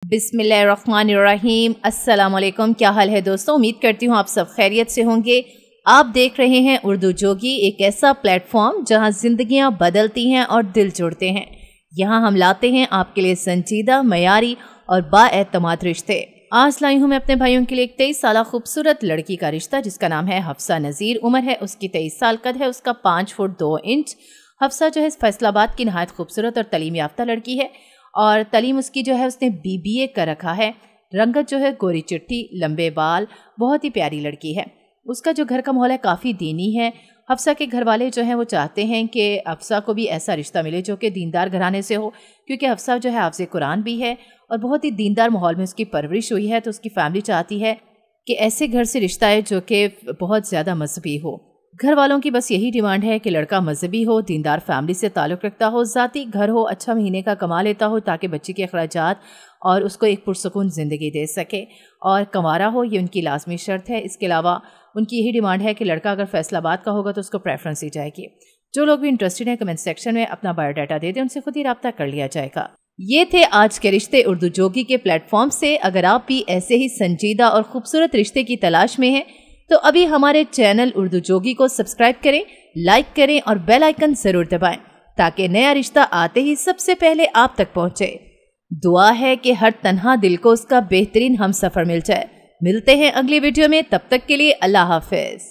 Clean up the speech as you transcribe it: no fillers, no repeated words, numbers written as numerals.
बिस्मिल्लाहिर्रहमानिर्रहीम। अस्सलाम वालेकुम। क्या हाल है दोस्तों? उम्मीद करती हूँ आप सब खैरियत से होंगे। आप देख रहे हैं उर्दू जोगी, एक ऐसा प्लेटफॉर्म जहाँ जिंदगियाँ बदलती हैं और दिल जुड़ते हैं। यहाँ हम लाते हैं आपके लिए संजीदा, मयारी और बाएतमाद रिश्ते। आज लाई हूँ मैं अपने भाइयों के लिए एक 23 साल खूबसूरत लड़की का रिश्ता, जिसका नाम है हफ्सा नज़ीर। उम्र है उसकी 23 साल, कद है उसका 5 फुट 2 इंच। हफ्सा जो है फैसलाबाद की नहायत खूबसूरत और तलीम याफ्ता लड़की है और तलीम उसकी जो है उसने BBA कर रखा है। रंगत जो है गोरी चिट्टी, लंबे बाल, बहुत ही प्यारी लड़की है। उसका जो घर का माहौल है काफ़ी दीनी है। हफ्सा के घर वाले जो हैं वो चाहते हैं कि हफ्सा को भी ऐसा रिश्ता मिले जो कि दीनदार घराने से हो, क्योंकि हफ्सा जो है हाफ़िज़ कुरान भी है और बहुत ही दीनदार माहौल में उसकी परवरिश हुई है। तो उसकी फैमिली चाहती है कि ऐसे घर से रिश्ता है जो कि बहुत ज़्यादा मजहबी हो। घर वालों की बस यही डिमांड है कि लड़का मजहबी हो, दीनदार फैमिली से ताल्लुक़ रखता हो, ज़ाती घर हो, अच्छा महीने का कमा लेता हो ताकि बच्चे के अखराजात और उसको एक पुरसकून ज़िंदगी दे सके, और कंवारा हो, ये उनकी लाजमी शर्त है। इसके अलावा उनकी यही डिमांड है कि लड़का अगर फैसलाबाद का होगा तो उसको प्रेफरेंस दी जाएगी। जो लोग भी इंटरेस्टेड हैं कमेंट सेक्शन में अपना बायोडाटा दे दें, उनसे खुद ही रब्ता कर लिया जाएगा। ये थे आज के रिश्ते उर्दू जोगी के प्लेटफॉर्म से। अगर आप भी ऐसे ही संजीदा और खूबसूरत रिश्ते की तलाश में हैं तो अभी हमारे चैनल उर्दू जोगी को सब्सक्राइब करें, लाइक करें और बेल आइकन ज़रूर दबाएं ताकि नया रिश्ता आते ही सबसे पहले आप तक पहुंचे। दुआ है कि हर तन्हा दिल को उसका बेहतरीन हमसफ़र मिल जाए। मिलते हैं अगली वीडियो में, तब तक के लिए अल्लाह हाफ़िज़।